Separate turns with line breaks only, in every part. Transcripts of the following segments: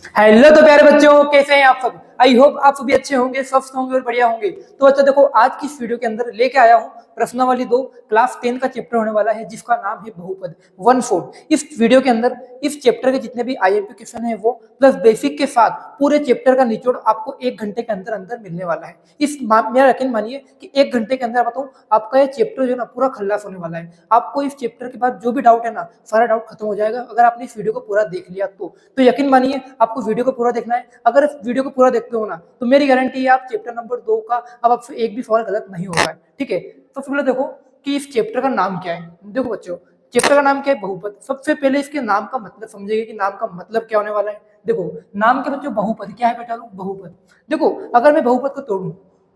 Hello तो प्यारे बच्चों, कैसे हैं आप सब। आई होप आप सभी अच्छे होंगे, स्वस्थ होंगे और बढ़िया होंगे। तो बच्चों देखो, आज की इस वीडियो के अंदर लेके आया हूँ प्रश्नावली 2 क्लास 10 का चैप्टर होने वाला है, जिसका नाम है बहुपद 1/4। इस वीडियो के अंदर इस चैप्टर के जितने भी आईएमपी क्वेश्चन है वो प्लस बेसिक के साथ पूरे चैप्टर का निचोड़ आपको 1 घंटे के अंदर अंदर मिलने वाला है। मेरा यकीन मानिए कि 1 घंटे के अंदर बताऊं, आपका ये चैप्टर जो है ना पूरा खल्लास होने वाला है। आपको इस चैप्टर के बाद जो भी डाउट है ना, सारा डाउट खत्म हो जाएगा अगर आपने इस वीडियो को पूरा देख लिया तो यकीन मानिए आपको वीडियो को पूरा देखना है। अगर वीडियो को पूरा देखते हो ना, तो मेरी गारंटी है आप चैप्टर नंबर 2 का अब आपसे एक भी सवाल गलत नहीं होगा। ठीक है, तो सबसे पहले देखो कि इस चैप्टर का नाम क्या है। देखो बच्चों, चैप्टर का नाम क्या है, बहुपद। सबसे पहले इसके नाम का मतलब समझिए कि नाम का मतलब क्या होने वाला है। देखो नाम के बच्चों बहुपद क्या है बेटा लोग, बहुपद। देखो अगर मैं बहुपद को तोड़ूं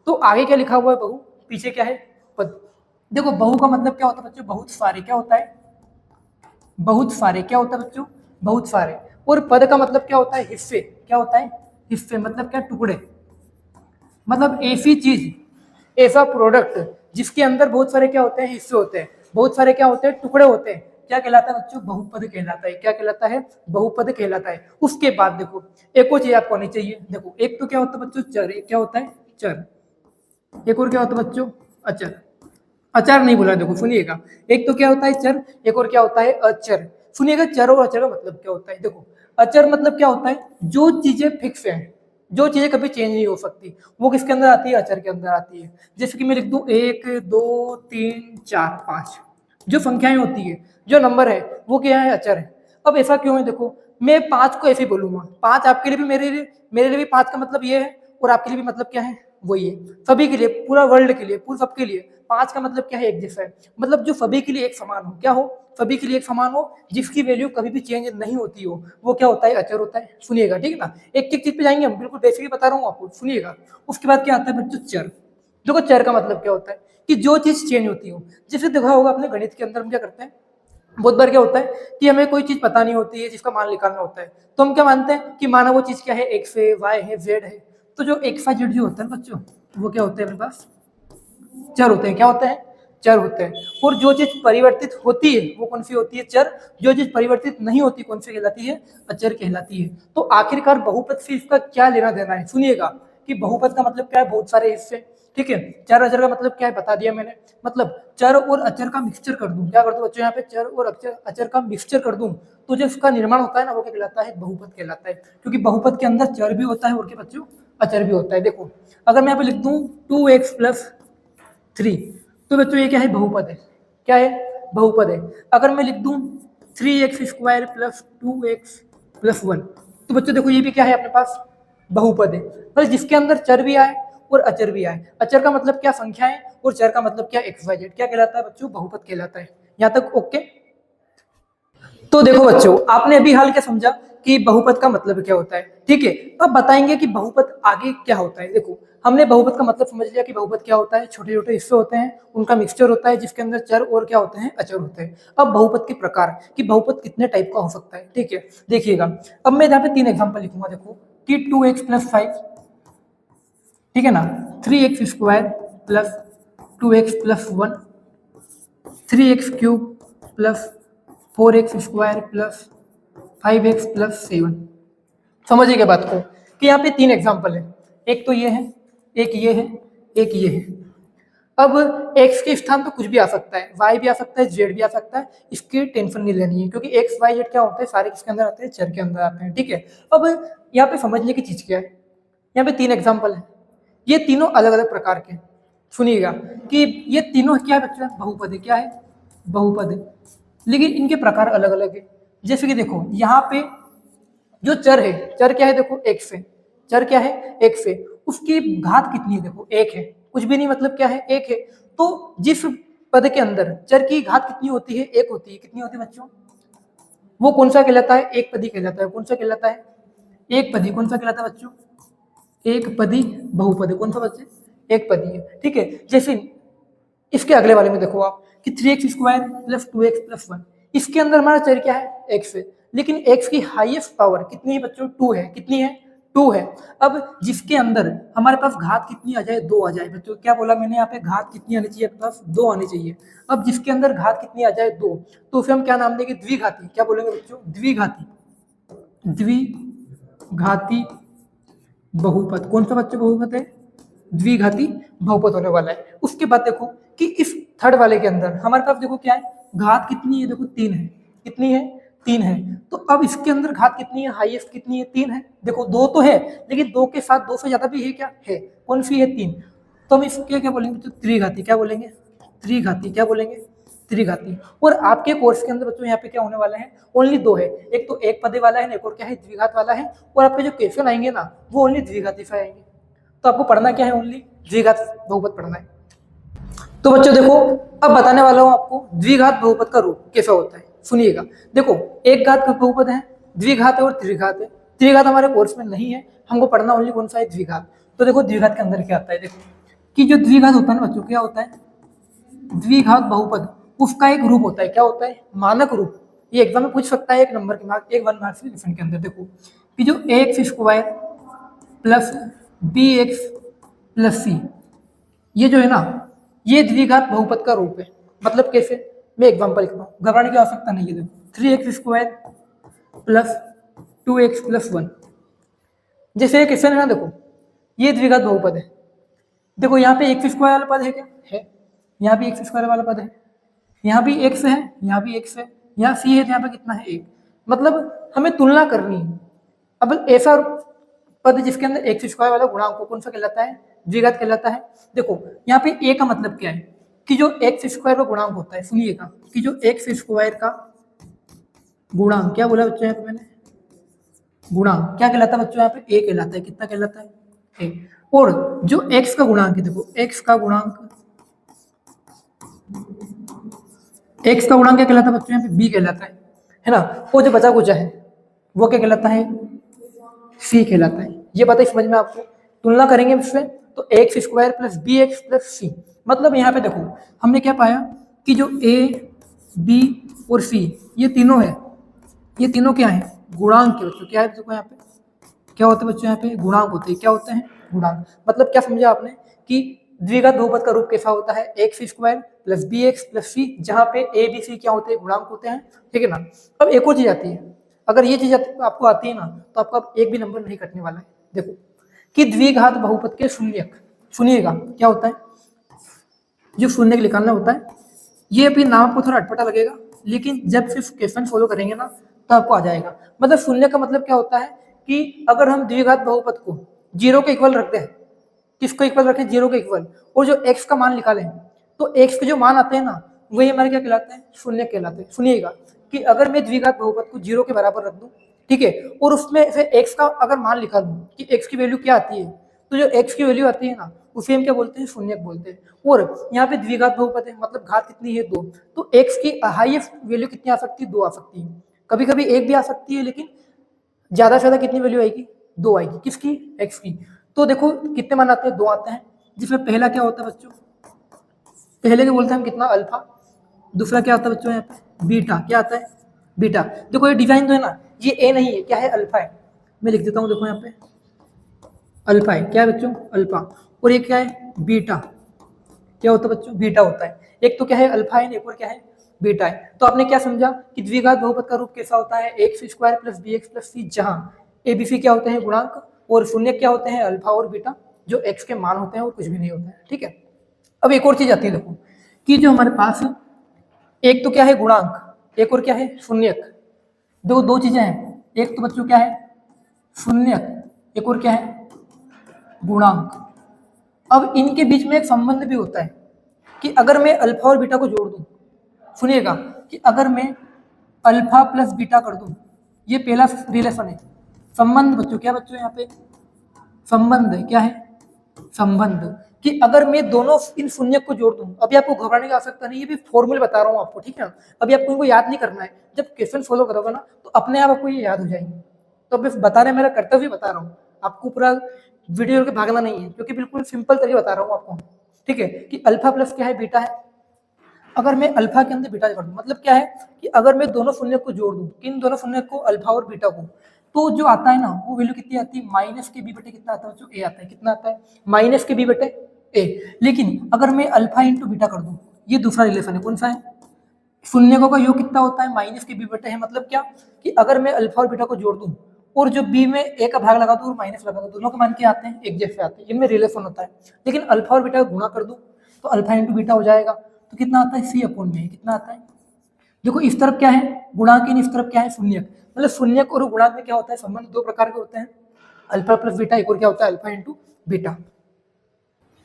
तो आगे क्या लिखा हुआ है, बहु, पीछे क्या है, पद। देखो बहु का मतलब क्या होता है बच्चों, बहुत सारे। क्या होता है, बहुत सारे। क्या होता है बच्चों, बहुत सारे। और पद का मतलब क्या होता है, हिस्से। क्या होता है, हिस्से। मतलब क्या, टुकड़े। मतलब ऐसी चीज, ऐसा प्रोडक्ट जिसके अंदर बहुत सारे क्या होते हैं, हिस्से होते हैं, बहुत सारे क्या होते हैं, टुकड़े होते हैं। क्या कहलाता है बच्चों, बहुपद कहलाता है। क्या कहलाता है, बहुपद कहलाता है। उसके बाद देखो एक और चीज आपको आनी चाहिए। देखो एक तो क्या होता है बच्चों, चर। एक क्या होता है, चर। एक और क्या होता है बच्चों, अचर। अचार नहीं बोला, देखो सुनिएगा। एक तो क्या होता है चर, एक और क्या होता है अचर। सुनिएगा, चर और अचर का मतलब क्या होता है। देखो अचर मतलब क्या होता है, जो चीजें फिक्स है, जो चीजें कभी चेंज नहीं हो सकती, वो किसके अंदर आती है, अचर के अंदर आती है। जैसे कि मैं लिख दूं 1 2 3 4 5, जो संख्याएं होती है, जो नंबर है, वो क्या है, अचर है। अब ऐसा क्यों है, देखो मैं 5 को ऐसे ही बोलूंगा, 5 आपके लिए भी, मेरे लिए भी 5 का मतलब ये है, और आपके लिए भी मतलब क्या है, वही है। सभी के लिए, पूरा वर्ल्ड के लिए, पूरे सबके लिए 5 का मतलब क्या है, एक जैसा है। मतलब जो सभी के लिए एक समान हो। क्या हो, सभी के लिए एक समान हो, जिसकी वैल्यू कभी भी चेंज नहीं होती हो, वो क्या होता है, अचर होता है। सुनिएगा, ठीक है ना। एक एक चीज पे जाएंगे हम, बिल्कुल बेसिक बता रहा हूँ आपको, सुनिएगा। उसके बाद क्या आता है बच्चों, चर। देखो चर का मतलब क्या होता है, कि जो चीज चेंज होती हो। जैसे देखा होगा अपने गणित के अंदर हम क्या करते हैं, बहुत बार क्या होता है कि हमें कोई चीज पता नहीं होती है, जिसका मान निकालना होता है, तो हम क्या मानते हैं कि माना वो चीज क्या है, एक्स है, वाई है, जेड है। तो जो एक्स वाई जेड जो होता है ना बच्चों, वो क्या होते हैं अपने पास, चर होते हैं। क्या होते हैं, चर होते हैं। और जो चीज परिवर्तित होती है वो कौन सी होती है, चर। जो चीज परिवर्तित नहीं होती कौन सी कहलाती है, अचर कहलाती है। तो आखिरकार बहुपद से इसका क्या लेना देना है, सुनिएगा कि बहुपद का मतलब क्या है, बहुत सारे हिस्से। ठीक है, चर अचर का मतलब क्या है बता दिया मैंने। मतलब चर और अचर का मिक्सचर कर दूं, क्या कर दूं बच्चों, यहाँ पे चर और अचर का मिक्सचर कर दूं, तो जो इसका निर्माण होता है ना, वो क्या कहलाता है, बहुपद कहलाता है। क्योंकि बहुपद के अंदर चर भी होता है और क्या बच्चों, अचर भी होता है। देखो अगर मैं यहाँ पे लिख दूं 2x+3, तो बच्चों ये क्या है, बहुपद है। क्या है, बहुपद है। अगर मैं लिख दूं 3x² + 2x + 1, तो बच्चों देखो ये भी क्या है अपने पास, बहुपद है। मतलब जिसके अंदर चर भी आए और अचर भी आए। अचर का मतलब क्या, संख्याएं, और चर का मतलब क्या, एक्स वाई जेड। क्या कहलाता है बच्चों, बहुपद कहलाता है। यहाँ तक ओके। तो देखो बच्चों, आपने अभी हाल क्या समझा कि बहुपद का मतलब क्या होता है। ठीक है, अब बताएंगे कि बहुपद आगे क्या होता है। देखो हमने बहुपद का मतलब समझ लिया कि बहुपद क्या होता है, छोटे छोटे हिस्से होते हैं, उनका मिक्सचर होता है, जिसके अंदर चर और क्या होते हैं, अचर होते हैं। अब बहुपद के प्रकार, कि बहुपद कितने टाइप का हो सकता है। ठीक है, देखिएगा। अब मैं यहाँ पे 3 एग्जाम्पल लिखूंगा। देखो कि 2x+5, ठीक है ना, 3x² + 2x + 1, 3x³ + 4x² + 5x + 7। समझिएगा बात को, कि यहाँ पे 3 एग्जाम्पल है। एक तो ये है, एक ये है, एक ये है। अब x के स्थान पे कुछ भी आ सकता है, y भी आ सकता है, z भी आ सकता है। इसकी टेंशन नहीं लेनी है, क्योंकि x y z क्या होते हैं, सारे किसके अंदर आते हैं, चर के अंदर आते हैं। ठीक है, अब यहाँ पे समझने की चीज क्या है, यहाँ पे 3 एग्जाम्पल है, ये तीनों अलग अलग प्रकार के। सुनिएगा कि ये तीनों क्या है बच्चों, बहुपद है। क्या है, बहुपद है, लेकिन इनके प्रकार अलग अलग है। जैसे कि देखो यहाँ पे जो चर है, चर क्या है, देखो एक्स है। चर क्या है, एक्स है। उसकी घात कितनी है, देखो एक है। कुछ भी नहीं, मतलब क्या है, एक है। तो जिस पद के अंदर चर की घात कितनी होती है, एक होती है। कितनी होती है बच्चों, वो कौन सा कहलाता है, एक पदी कहलाता है। कौन सा कहलाता है, एक पदी। कौन सा कहलाता है बच्चों, एक पदी बहुपद है। कौन सा बच्चे, एक पदी है। ठीक है, जैसे इसके अगले वाले में देखो आप कि 3x² + 2x + 1, इसके अंदर हमारा चर क्या है, एक्स है। लेकिन एक्स की हाईएस्ट पावर कितनी है बच्चों, 2 है। कितनी है, 2 है। अब जिसके अंदर हमारे पास घात कितनी आ जाए, 2 आ जाए। बच्चों क्या बोला मैंने, यहाँ पे घात कितनी आनी चाहिए, अपने पास 2 आनी चाहिए। अब जिसके अंदर घात कितनी आ जाए, 2, तो उसे हम क्या नाम देंगे, द्विघाती। क्या बोलेंगे बच्चों, द्विघाती। द्विघाती घाती बहुपद। कौन सा बच्चे बहुपद है? द्विघाती बहुपद होने वाला है। उसके बाद देखो कि इस थर्ड वाले के अंदर हमारे पास देखो क्या है, घात कितनी है, देखो 3 है। कितनी है? 3 है। तो अब इसके अंदर घात कितनी है, हाईएस्ट कितनी है? 3 है। देखो 2 तो है, लेकिन 2 के साथ 2 से ज्यादा भी है क्या? है। कौन सी है? 3। तो हम इसको क्या बोलेंगे? तो त्रिघाती। क्या बोलेंगे? त्रिघाती। क्या बोलेंगे? त्रिघाती। और आपके कोर्स के अंदर बच्चों यहाँ पे क्या होने वाला है? ओनली 2 है। एक तो एक पदे वाला है, एक और क्या है? द्विघात वाला है। और आपके जो क्वेश्चन आएंगे ना, वो ओनली द्विघाती से आएंगे। तो आपको पढ़ना क्या है? ओनली द्विघात बहुपद पढ़ना है। तो बच्चों देखो, अब बताने वाला हूं आपको द्विघात बहुपद का रूप कैसा होता है। सुनिएगा। देखो, एक घात का बहुपद है, द्विघात है और त्रिघात है। त्रिघात हमारे कोर्स में नहीं है, हमको पढ़ना ओनली कौन सा है? द्विघात। तो देखो द्विघात के अंदर क्या आता है, देखो कि जो द्विघात होता है ना बच्चों, क्या होता है? द्विघात बहुपद, उसका एक रूप होता है। क्या होता है? मानक रूप। ये एग्जाम में पूछ सकता है, एक नंबर के मार्क, एक 1 मार्क्स के क्वेश्चन के अंदर। देखो कि जो x square plus B x plus C, ये जो है ना, ये द्विघात बहुपद का रूप है। मतलब कैसे? मैं एग्जांपल लिखता हूँ, घबराने की आवश्यकता नहीं है। देखो 3x square plus 2x plus 1, जैसे ये क्वेश्चन है ना, देखो ये द्विघात बहुपद है। देखो यहाँ पे एक्स स्क्वायर वाला पद है क्या? है। यहाँ भी एक्स स्क्वायर वाला पद है, यहाँ भी एक्स है, यहाँ भी एक्स है, यहाँ सी है, तो यहाँ पे कितना है? 1। मतलब हमें तुलना करनी है। अब ऐसा पद जिसके अंदर एक्स स्क्वायर वाला गुणांक को कौन सा कहलाता है? द्विघात कहलाता है। देखो यहाँ पे ए का मतलब क्या है कि जो एक्स स्क्वायर का गुणांक होता है, सुनिएगा, कि जो एक्स स्क्वायर का गुणांक, क्या बोला बच्चों यहाँ पे मैंने? गुणांक क्या कहलाता है बच्चों? यहाँ पे ए कहलाता है। कितना कहलाता है? ए। और जो एक्स का गुणांक है, देखो एक्स का गुणांक, एक्स का गुणांक क्या कहलाता है बच्चों? यहाँ पे बी कहलाता है ना। वो जो बचा कुचा है वो क्या कहलाता है? सी कहलाता है। ये बात समझ में आपको? तुलना करेंगे इसमें, तो x square plus B x plus C, मतलब यहाँ पे देखो हमने क्या पाया कि जो ए बी और सी, ये तीनों है, ये तीनों क्या है? गुणांक के बच्चों। क्या है? देखो यहाँ पे क्या होता है बच्चों? यहाँ पे गुणांक होते हैं। क्या होते हैं? गुणांक। मतलब क्या समझा आपने कि द्विघात बहुपद का रूप कैसा होता है? X square plus B x plus C, जहाँ पे ए बी सी क्या होते हैं? गुणांक होते हैं। ठीक है ना। अब एक और चीज आती है, अगर ये चीज आपको आती है ना, तो आपका अब एक भी नंबर नहीं कटने वाला है। देखो कि द्विघात बहुपद के शून्यक, सुनिएगा क्या होता है? जो शून्यक निकालना होता है, ये भी नाम आपको थोड़ा अटपटा लगेगा, लेकिन जब सिर्फ क्वेश्चन फॉलो करेंगे ना, तो आपको आ जाएगा। मतलब शून्य का मतलब क्या होता है कि अगर हम द्विघात बहुपद को 0 के इक्वल रखते हैं, किसको इक्वल रखें? 0 के इक्वल, और जो x का मान निकालें, तो x के जो मान आते हैं ना, वही हमारे क्या कहलाते हैं? शून्य कहलाते हैं। सुनिएगा कि अगर मैं द्विघात बहुपद को 0 के बराबर रख दूं, ठीक है, और उसमें से x का अगर मान निकाल दूं कि x की वैल्यू क्या आती है, तो जो x की वैल्यू आती है ना, उसे हम क्या बोलते हैं? शून्यक बोलते हैं। और यहाँ पे द्विघात बहुपद है, मतलब घात कितनी है? 2। तो x की हाईएस्ट वैल्यू कितनी आ सकती है? 2 आ सकती है। कभी कभी 1 भी आ सकती है, लेकिन ज्यादा से ज्यादा कितनी वैल्यू आएगी? 2 आएगी। किसकी? x की। तो देखो कितने मान आते हैं? 2 आते हैं, जिसमें पहला क्या होता है बच्चों? पहले क्या बोलते हैं हम? कितना? अल्फा। दूसरा क्या आता है बच्चों? यहाँ पे बीटा। क्या आता है? बीटा। देखो ये डिजाइन तो है ना, ये ए नहीं है, क्या है? अल्फा है। मैं लिख देता हूँ, देखो यहाँ पे अल्फा है। क्या है बच्चों? अल्फा। और ये क्या है? बीटा। क्या होता है बच्चों? बीटा होता है। एक तो क्या है? अल्फा है, एक और क्या है? बीटा है। तो आपने क्या समझा कि द्विघात बहुपद का रूप कैसा होता है? X square plus B x plus C, जहाँ ए बी सी क्या होते हैं? गुणांक, और शून्य क्या होते हैं? अल्फा और बीटा, जो एक्स के मान होते हैं और कुछ भी नहीं होता है। ठीक है। अब एक और चीज आती है, देखो कि जो हमारे पास एक तो क्या है? गुणांक, एक और क्या है? शून्यक। दो चीजें हैं, एक तो बच्चों क्या है? शून्यक, एक और क्या है? गुणांक। अब इनके बीच में एक संबंध भी होता है कि अगर मैं अल्फा और बीटा को जोड़ दूं, सुनिएगा, कि अगर मैं अल्फा प्लस बीटा कर दूं, ये पहला रिलेशन है, संबंध बच्चों। क्या बच्चों? यहाँ पे संबंध है। क्या है? संबंध। कि अगर मैं दोनों इन शून्य को जोड़ दूं, अभी आपको घबराने की आवश्यकता नहीं है, ये भी फॉर्मूले बता रहा हूँ आपको, ठीक है ना। अभी आपको इनको याद नहीं करना है, जब क्वेश्चन फॉलो करोगे ना, तो अपने आप आपको ये याद हो जाएंगे। तो अभी बताने मेरा कर्तव्य बता रहा हूँ आपको, पूरा वीडियो के भागना नहीं है, क्योंकि बिल्कुल सिंपल तरीके बता रहा हूँ आपको। ठीक है, कि अल्फा प्लस क्या है? बीटा है। अगर मैं अल्फा के अंदर बीटा कर दूं, मतलब क्या है कि अगर मैं दोनों शून्य को जोड़ दूं, इन दोनों शून्य को, अल्फा और बीटा को, तो जो आता है ना, वो वैल्यू कितनी आती है? माइनस के बी बटे कितना आता है बच्चों? ए आता है। कितना आता है? माइनस के बी बटे ए। लेकिन अगर मैं अल्फा इंटू बीटा कर दूं, ये दूसरा रिलेशन है। कौन सा है? शून्य का योग कितना होता है? माइनस के बी बटे है। मतलब क्या कि अगर मैं अल्फा और बीटा को जोड़ दूं और जो बी में ए का भाग लगा दूं और माइनस लगा दूं, दोनों के मान क्या आते हैं, एक जैसे आते हैं, इनमें रिलेशन होता है। लेकिन अल्फा और बीटा गुणा कर दूं तो अल्फा इंटू बीटा हो जाएगा, तो कितना आता है, सी अपॉन में, कितना आता है। देखो इस तरफ क्या है गुणांक, इस तरफ क्या है शून्यक, मतलब शून्यक और गुणांक में क्या होता है, संबंध दो प्रकार के होते हैं, अल्फा प्लस बीटा, एक और क्या होता है अल्फा इंटू बीटा।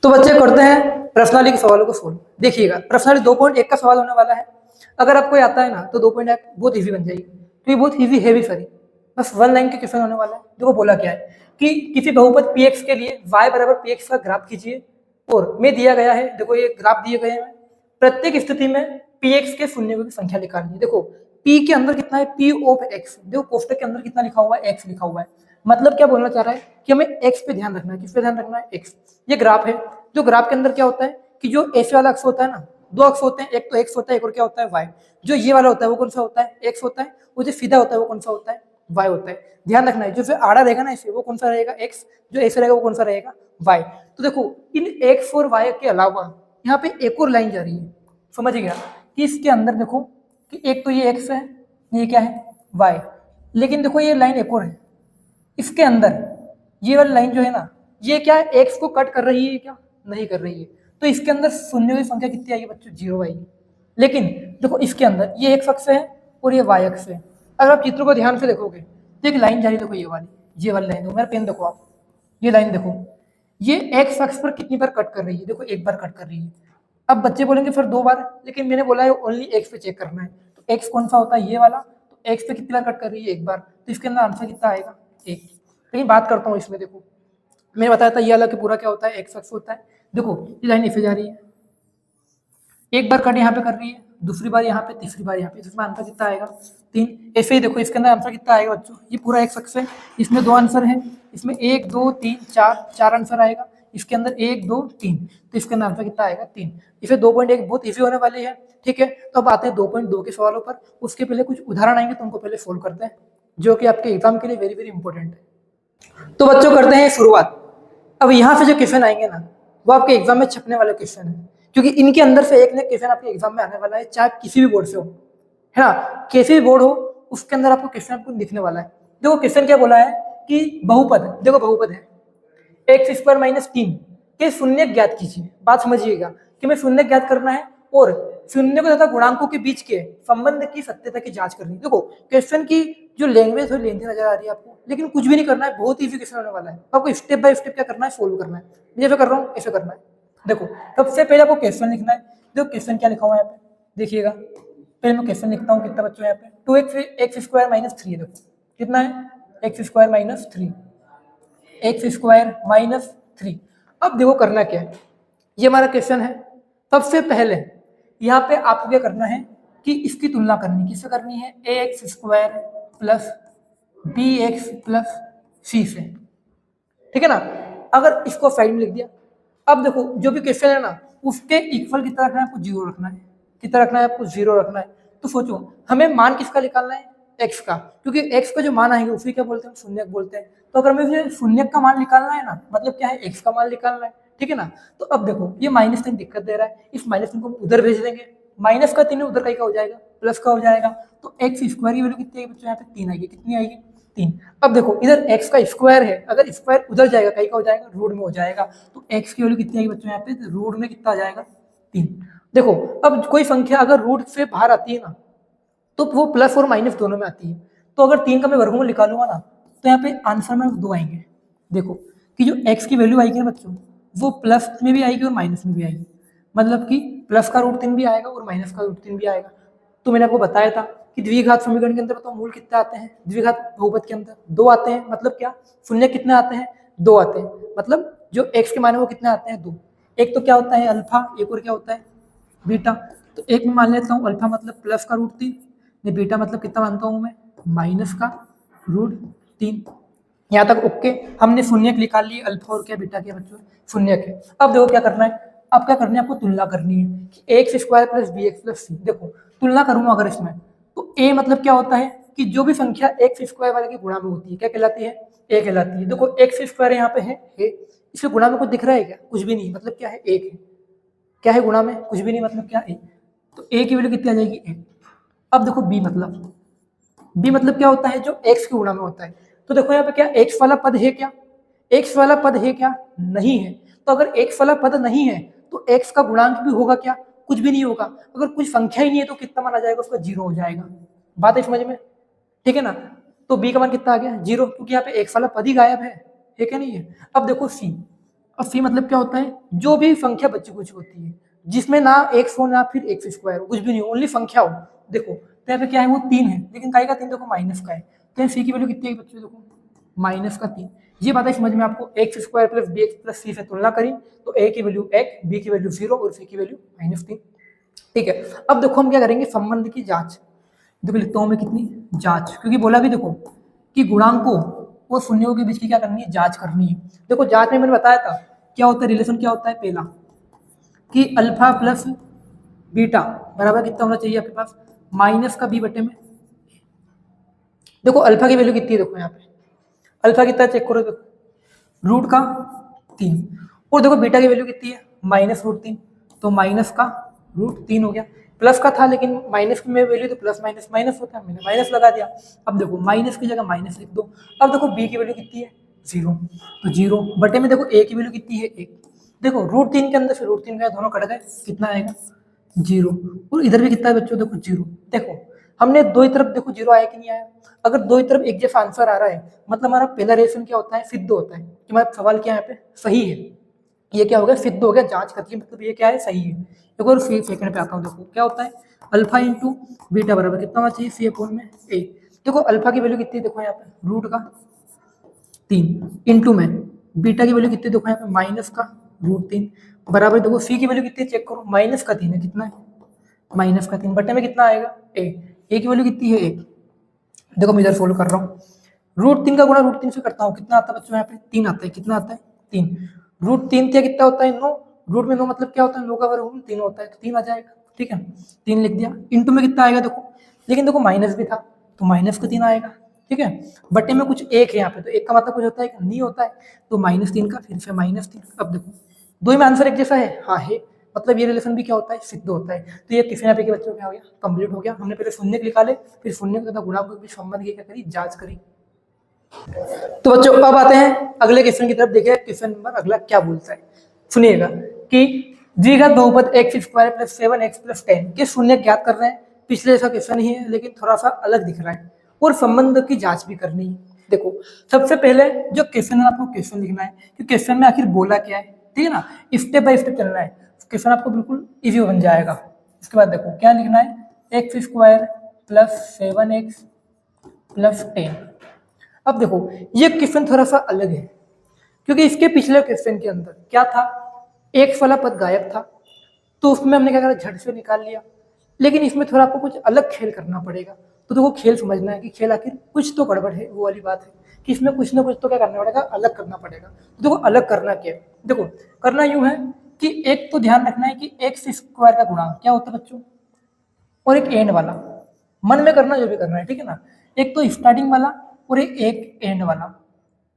तो बच्चे करते हैं प्रश्नावली के सवालों को सोल्व। देखिएगा प्रश्नावली 2.1 का सवाल होने वाला है, अगर आपको आता है ना तो 2.1 बहुत इजी बन जाएगी, तो ये बहुत इजी है भी सॉरी, बस 1 लाइन के क्वेश्चन होने वाला है। देखो बोला क्या है कि किसी बहुपद px के लिए y बराबर px का ग्राफ खींचिए, और में दिया गया है, देखो ये ग्राफ दिए गए हैं, प्रत्येक स्थिति में px के शून्य की संख्या निकालिए। देखो p के अंदर कितना है, p ऑफ x, देखो कोष्टक के अंदर कितना लिखा हुआ है, x लिखा हुआ है, मतलब क्या बोलना चाह रहा है कि हमें x पे ध्यान रखना है, किस पे ध्यान रखना है, x। ये ग्राफ है, जो ग्राफ के अंदर क्या होता है कि जो ऐसे वाला अक्ष होता है ना, दो अक्ष होते हैं, एक तो x होता है, एक और क्या होता है y। जो ये वाला होता है वो कौन सा होता है, x होता है, वो जो सीधा होता है वो कौन सा होता है, y होता है। ध्यान रखना है, जो फिर आड़ा रहेगा ना ऐसे, वो कौन सा रहेगा, x, जो ऐसे रहेगा वो कौन सा रहेगा, y। तो देखो इन x और y के अलावा यहाँ पे एक और लाइन जा रही है, समझ गया कि इसके अंदर देखो कि एक तो ये x है, ये क्या है y, लेकिन देखो ये लाइन एक और है, इसके अंदर ये वाली लाइन जो है ना, ये क्या है, x को कट कर रही है, क्या नहीं कर रही है, तो इसके अंदर शून्य की संख्या कितनी आएगी बच्चों, 0 आएगी। लेकिन देखो इसके अंदर ये x अक्ष है और ये y अक्ष है, अगर आप चित्र को ध्यान से देखोगे तो एक लाइन जा रही है, देखो ये वाली लाइन, मेरा पेन देखो आप, ये लाइन देखो, ये x अक्ष पर कितनी बार कट कर रही है, देखो एक बार कट कर रही है। अब बच्चे बोलेंगे फिर 2 बार, लेकिन मैंने बोला है ओनली x पे चेक करना है, तो x कौन सा होता है, ये वाला, तो x पे कितनी बार कट कर रही है, एक बार, तो इसके अंदर आंसर कितना आएगा, 1। लेकिन बात करता हूँ इसमें, देखो मैंने बताया था ये वाला कि पूरा क्या होता है, x अक्ष होता है। देखो ये लाइन ऐसे जा रही है, एक बार कट यहाँ पे कर रही है, दूसरी बार यहाँ पे, तीसरी बार यहाँ पे, इसमें आंसर कितना आएगा, 3। ऐसे ही देखो इसके अंदर आंसर कितना आएगा बच्चों, ये पूरा x अक्ष है, इसमें 2 आंसर है, इसमें 1 2 3 4 आंसर आएगा, इसके अंदर 1 2 3, तो इसके अंदर आंसर कितना आएगा, 3। इसे 2.1 बहुत ईजी होने वाली है, ठीक है। तो अब आते हैं 2.2 के सवालों पर, उसके पहले कुछ उदाहरण आएंगे तो उनको पहले सोल्व करते हैं, जो कि आपके एग्जाम के लिए वेरी वेरी इंपॉर्टेंट है। तो बच्चों करते हैं शुरुआत। अब यहाँ से जो क्वेश्चन आएंगे ना, वो आपके एग्जाम में छपने वाले क्वेश्चन है, क्योंकि इनके अंदर से एक न एक क्वेश्चन आपके एग्जाम में आने वाला है, चाहे किसी भी बोर्ड से हो, है ना, किसी भी बोर्ड हो उसके अंदर आपको क्वेश्चन आपको दिखने वाला है। देखो क्वेश्चन क्या बोला है कि बहुपद, देखो बहुपद है x² - 3 के शून्य ज्ञात कीजिए। बात समझिएगा कि मैं शून्य ज्ञात करना है और शून्य को तथा गुणांकों के बीच के संबंध की सत्यता की जांच करनी है। देखो क्वेश्चन की जो लैंग्वेज थोड़ी लेंथी नजर आ रही है आपको, लेकिन कुछ भी नहीं करना है, बहुत इजी क्वेश्चन होने वाला है, आपको स्टेप बाय स्टेप क्या करना है, सोल्व करना है। जैसे कर रहा हूँ ऐसे करना है। देखो सबसे पहले आपको क्वेश्चन लिखना है, देखो क्वेश्चन क्या लिखा हुआ है यहाँ पे, देखिएगा पहले मैं क्वेश्चन लिखता हूँ, कितना बच्चों यहाँ पे 2x² - 3 है, देखो कितना है x² - 3, x² - 3। अब देखो करना क्या है, ये हमारा क्वेश्चन है। सबसे पहले यहाँ पे आपको क्या करना है कि इसकी तुलना करनी, किससे करनी है, ax² + bx + c से, ठीक है ना। अगर इसको साइड में लिख दिया, अब देखो जो भी क्वेश्चन है ना उसके इक्वल कितना रखना है, आपको 0 रखना है, कितना रखना है आपको, 0 रखना है। तो सोचो हमें मान किसका निकालना है, x का, क्योंकि x का जो मान आएगा उसी क्या बोलते हैं, शून्यक बोलते हैं। तो अगर हमें शून्यक का मान निकालना है ना, मतलब क्या है, x का मान निकालना है, ठीक है ना। तो अब देखो ये -3 दिक्कत दे रहा है, इस -3 को उधर भेज देंगे, माइनस का 3 उधर का हो जाएगा, प्लस का हो जाएगा, तो x² की वैल्यू कितनी आएगी बच्चों, यहाँ पे 3 आएगी, कितनी आएगी, 3। अब देखो इधर x का स्क्वायर है, अगर स्क्वायर उधर जाएगा कहीं का हो जाएगा, रूट में हो जाएगा, तो x की वैल्यू कितनी आएगी बच्चों, यहाँ पे रूट में कितना आ जाएगा, 3। देखो अब कोई संख्या अगर रूट से बाहर आती है ना, तो वो प्लस और माइनस दोनों में आती है। तो अगर 3 का मैं वर्गमूल निकालूंगा ना, तो यहाँ पे आंसर में 2 आएंगे। देखो कि जो x की वैल्यू आएगी ना बच्चों, वो प्लस में भी आएगी और माइनस में भी आएगी, मतलब कि प्लस का √3 भी आएगा और माइनस का √3 भी आएगा। तो मैंने आपको बताया था कि द्विघात समीकरण के अंदर बताओ मूल कितने आते हैं, द्विघात बहुपद के अंदर 2 आते हैं, मतलब क्या, शून्य कितने आते हैं, 2 आते हैं, मतलब जो x के मान है वो कितने आते हैं, 2। एक तो क्या होता है अल्फा, एक और क्या होता है बीटा। तो एक में मान लेता हूँ अल्फा मतलब प्लस का √3, बीटा मतलब कितना मानता हूँ मैं, माइनस का √3। यहाँ तक ओके, हमने शून्यक निकाल लिए, अल्फा और क्या बीटा के बच्चों शून्यक है। अब देखो क्या करना है, अब क्या करना है, आपको तुलना करनी है कि x² + bx + c। देखो तुलना करूंगा अगर इसमें, तो a मतलब क्या होता है कि जो भी संख्या x² वाले की गुणा में होती है क्या कहलाती है, a कहलाती है। देखो x² यहाँ पे है, इसके गुणा में कुछ दिख रहा है क्या, कुछ भी नहीं, मतलब क्या है, 1 है। क्या है गुणा में, कुछ भी नहीं, मतलब क्या, 1। तो a की वैल्यू कितनी आ जाएगी, 1। अब देखो b मतलब क्या होता है, जो x के गुणा में होता है। तो देखो यहाँ पे क्या एक्स वाला पद है क्या, एक्स वाला पद है क्या, नहीं है। तो अगर एक्स वाला पद नहीं है तो एक्स का गुणांक भी होगा क्या, कुछ भी नहीं होगा। अगर कुछ संख्या ही नहीं है तो कितना माना जाएगा, उसका जीरो हो जाएगा। बात है समझ में, ठीक है ना। तो बी का मान कितना आ गया, जीरो, क्योंकि यहाँ पे एक्स वाला पद ही गायब है क्या नहीं है। अब देखो सी, अब सी मतलब क्या होता है, जो भी संख्या बच्ची कुछ होती है जिसमें ना एक्स हो ना फिर एक्स स्क्वायर हो, कुछ भी नहीं हो, ओनली संख्या हो। देखो तो यहाँ पे क्या है, वो 3 है, लेकिन काय का 3 देखो माइनस का है, तो यहाँ सी की वैल्यू कितनी है बच्चों, देखो माइनस का 3। ये बात है समझ में आपको। X square plus B x plus C से तुलना करी तो ए की वैल्यू 1, बी की वैल्यू 0 और सी की वैल्यू -3। ठीक है, अब देखो हम क्या करेंगे, संबंध की जांच। देखो लिखता हूं मैं कितनी, जांच, क्योंकि बोला भी देखो कि गुणांकों और शून्यों के बीच की क्या करनी है, जांच करनी है। देखो जांच में मैंने बताया था क्या होता है, रिलेशन क्या होता है, पहला कि अल्फा प्लस बीटा बराबर कितना होना चाहिए आपके पास, माइनस का बी बटे में। देखो अल्फा की वैल्यू कितनी है, देखो यहाँ पे अल्फा कितना चेक करो, देखो रूट का 3, और देखो बीटा की वैल्यू कितनी है, -√3, तो माइनस का √3 हो गया। प्लस का था लेकिन माइनस में वैल्यू तो प्लस माइनस माइनस होता है, मैंने माइनस लगा दिया। अब देखो माइनस की जगह माइनस लिख दो। अब देखो बी की वैल्यू कितनी है, 0, तो 0 बटे में देखो ए की वैल्यू कितनी है, 1। देखो √3 के अंदर से √3 गया, दोनों कट गए, कितना आएगा 0, और इधर भी कितना है बच्चों, देखो 0। देखो हमने दो ही तरफ देखो 0 आया कि नहीं आया। अगर दो ही तरफ एक जैसा आंसर आ रहा है मतलब हमारा पहला रिलेशन क्या होता है, सिद्ध होता है कि हमारा सवाल क्या है यहाँ पे सही है। ये क्या हो गया, सिद्ध हो गया, जांच करती है, मतलब ये क्या है, सही है। एक और सेकंड पे आता हूँ, देखो क्या होता है, अल्फा इंटू बीटा बराबर कितना होना चाहिए, सी अपॉन में ए। देखो अल्फा की वैल्यू कितनी है, देखो यहाँ पे रूट का 3 इंटू में बीटा की वैल्यू कितनी है, देखो यहाँ पे माइनस का √3 बराबर, देखो सी की वैल्यू कितनी है चेक करो, माइनस का 3 है, कितना है माइनस का 3 बटे में कितना आएगा, ए की वैल्यू कितनी है, 1। देखो मैं इधर सोल्व कर रहा हूँ, √3 का गुणा √3 से करता हूँ, कितना आता है बच्चों यहाँ पे 3 आता है, कितना आता है 3। √3 से कितना होता है 9, रूट में 9 मतलब क्या होता है, 9 का वर्ग 3 होता है, तो 3 आ जाएगा। ठीक है 3 लिख दिया, इंटू में कितना आएगा देखो, लेकिन देखो माइनस भी था तो माइनस का 3 आएगा। ठीक है बटे में कुछ एक है यहाँ पे, तो एक का मतलब कुछ होता है कि नहीं होता है, तो -3 का फिर से -3। अब देखो दो ही में आंसर एक जैसा है, हाँ है, मतलब ये रिलेशन भी क्या होता है, सिद्ध होता है। तो ये किसी ना के बच्चों क्या हो गया, कंप्लीट हो गया। हमने पहले शून्य निकाले, फिर शून्य के तथा गुणांक के बीच संबंध की क्या करी, जांच करी। तो बच्चों अब आते हैं अगले क्वेश्चन की तरफ, देखिए क्वेश्चन नंबर अगला क्या बोलता है, सुनिएगा कि द्विघात बहुपद x² + 7x + 10 के शून्य ज्ञात कर रहे हैं। पिछले जैसा क्वेश्चन ही है लेकिन थोड़ा सा अलग दिख रहा है, और संबंध की जांच भी करनी है। देखो सबसे पहले जो क्वेश्चन है आपको क्वेश्चन लिखना है कि क्वेश्चन में आखिर बोला क्या है, ठीक है ना, स्टेप बाय स्टेप चलना है, क्वेश्चन आपको बिल्कुल इजी बन जाएगा। इसके बाद देखो क्या लिखना है, x² + 7x + 10। अब देखो ये क्वेश्चन थोड़ा सा अलग है, क्योंकि इसके पिछले क्वेश्चन के अंदर क्या था, एक्स वाला पद गायब था, तो उसमें हमने क्या करा, झट से निकाल लिया। लेकिन इसमें थोड़ा आपको कुछ अलग खेल करना पड़ेगा। तो देखो खेल समझना है कि खेल आखिर कुछ तो गड़बड़ है, वो वाली बात है कि इसमें कुछ ना कुछ तो क्या करना पड़ेगा, अलग करना पड़ेगा। तो देखो अलग करना क्या है, देखो करना यूं है कि एक तो ध्यान रखना है कि x² का गुणांक क्या होता है बच्चों, और एक एंड वाला, मन में करना जो भी करना है, ठीक है ना। एक तो स्टार्टिंग वाला और एक एंड वाला,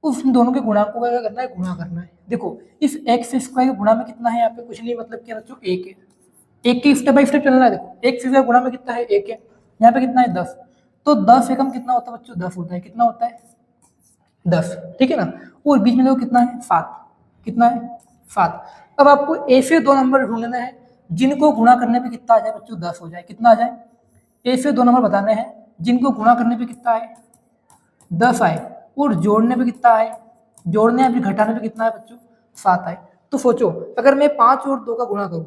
उस दोनों के गुणांकों का क्या करना है, गुणा करना है। देखो इस x² के गुणा में कितना है, यहाँ पे कुछ नहीं, मतलब क्या बच्चों 1 है, एक की स्टेप बाय स्टेप चलना है। देखो x से गुणा में कितना है, 1 है, यहाँ पे कितना है 10, तो 10 एकम कितना होता है बच्चों, 10 होता है, कितना होता है 10, ठीक है ना। और बीच में देखो कितना है 7, कितना है 7। अब आपको ऐसे दो नंबर ढूंढना है जिनको गुणा करने पे कितना आ जाए बच्चों, 10 हो जाए, कितना आ जाए, ऐसे दो नंबर बताने हैं जिनको गुणा करने पे कितना आए, 10 आए, और जोड़ने पे कितना आए, जोड़ने या फिर घटाने पे कितना है बच्चों, 7 आए। तो सोचो अगर मैं 5 और 2 का गुणा करूं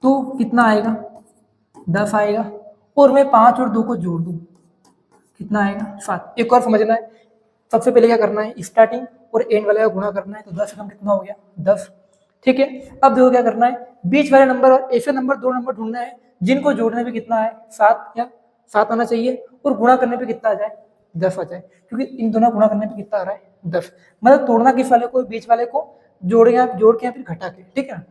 तो कितना आएगा, 10 आएगा, और मैं 5 और 2 को जोड़ दूं कितना आएगा, 7। एक और समझना है, सबसे पहले क्या करना है, स्टार्टिंग और एंड वाले का गुणा करना है, तो 10 कम कितना हो गया, 10। ठीक है अब देखो क्या करना है, बीच वाले नंबर और ऐसे नंबर दो नंबर ढूंढना है जिनको जोड़ने पे कितना है, 7 या 7 आना चाहिए, और गुणा करने पे कितना आ जाए, 10 आ जाए, क्योंकि इन दोनों गुणा करने पे कितना आ रहा है, 10। मतलब तोड़ना किस वाले को, बीच वाले को जोड़ के या फिर घटा के, ठीक है।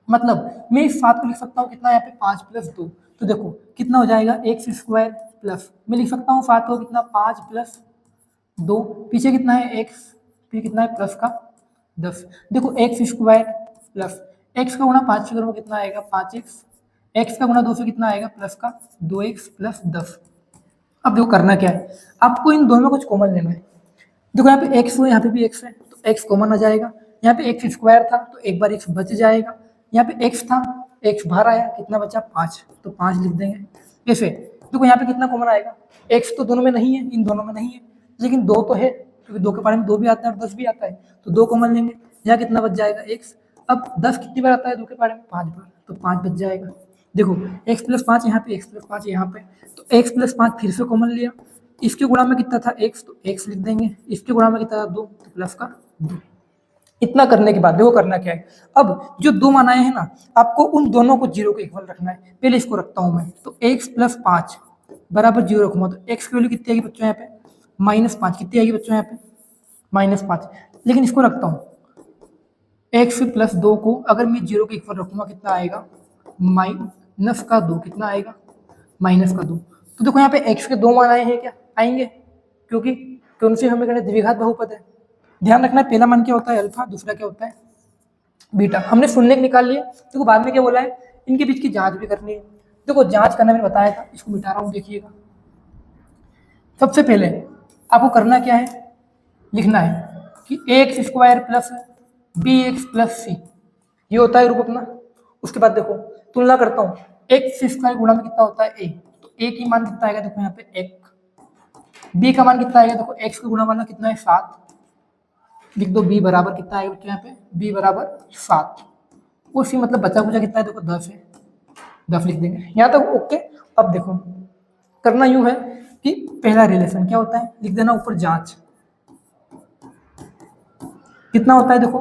मतलब मैं इस 7 को लिख सकता हूँ कितना, यहाँ पे 5 + 2, तो देखो कितना हो जाएगा, x² प्लस मैं लिख सकता हूँ 7 को कितना, 5 + 2, पीछे कितना है x, फिर कितना है प्लस का 10। देखो x² प्लस x का गुणा 5 से करोगे कितना आएगा, 5x, x का गुणा 2 से कितना आएगा, प्लस का 2x + 10। अब देखो करना क्या है, आपको इन दोनों में कुछ कॉमन लेना है। देखो यहाँ पे एक्स है, यहाँ पे भी एक्स है, तो एक्स कॉमन आ जाएगा। यहाँ पे एक्स स्क्वायर था तो एक बार एक्स बच जाएगा। यहाँ पे एक्स था, एक्स बाहर आया, कितना बचा 5, तो 5 लिख देंगे। ऐसे देखो यहाँ पे कितना कॉमन आएगा, एक्स तो दोनों में नहीं है, इन दोनों में नहीं है, लेकिन 2 तो है, क्योंकि 2 के बारे में 2 भी आता है और 10 भी आता है, तो 2 कॉमन लेंगे। यहाँ कितना बच जाएगा एक्स। अब 10 कितनी बार आता है 2 के बारे में 5 बार, तो 5 बच जाएगा। देखो एक्स प्लस 5 यहाँ पे, एक्स प्लस 5 यहाँ पे, तो एक्स प्लस 5 फिर से कॉमन लिया। इसके गुणा में कितना था एक्स, तो एक्स लिख देंगे। इसके गुणा में कितना था 2, तो प्लस का 2। इतना करने के बाद देखो करना क्या है, अब जो 2 मान आए हैं ना, आपको उन दोनों को 0 के इक्वल रखना है। पहले इसको रखता हूं मैं, तो एक्स प्लस 5 बराबर 0 रखूंगा, तो एक्स की वैल्यू कितनी आएगी बच्चों यहाँ पे, -5। कितनी आएगी बच्चों यहाँ पे, -5। लेकिन इसको रखता हूँ एक्स प्लस 2 को अगर मैं 0 के इक्वल रखूंगा, कितना आएगा, माइनस का 2। कितना आएगा, माइनस का 2। तो देखो यहाँ पे x के 2 मान आए हैं क्या, आएंगे, क्योंकि कौन से हमें कहना द्विघात बहुपद है। ध्यान रखना है पहला मान क्या होता है अल्फा, दूसरा क्या होता है बीटा। हमने शून्य निकाल लिया, देखो बाद में क्या बोला है, इनके बीच की जांच भी करनी है। देखो जांच करना मैंने बताया था, इसको मिटा रहा हूँ, देखिएगा। सबसे पहले आपको करना क्या है, लिखना है कि x square plus B x plus C, ये होता है रूप अपना। उसके बाद देखो तुलना करता हूँ, एक्स स्क्वायर गुणा में कितना होता है ए, तो ए की मान कितना आएगा, देखो यहाँ पे एक। बी का मान कितना आएगा, देखो एक्स का गुणा वाला कितना है 7, लिख दो। बी बराबर कितना आएगा बच्चों यहाँ पे, बी बराबर 7। वो सी मतलब बचा कुचा कितना है, देखो 10 है, 10 लिख देंगे। यहाँ तक ओके। अब देखो करना यूं है कि पहला रिलेशन क्या होता है, लिख देना ऊपर जांच। कितना होता है देखो,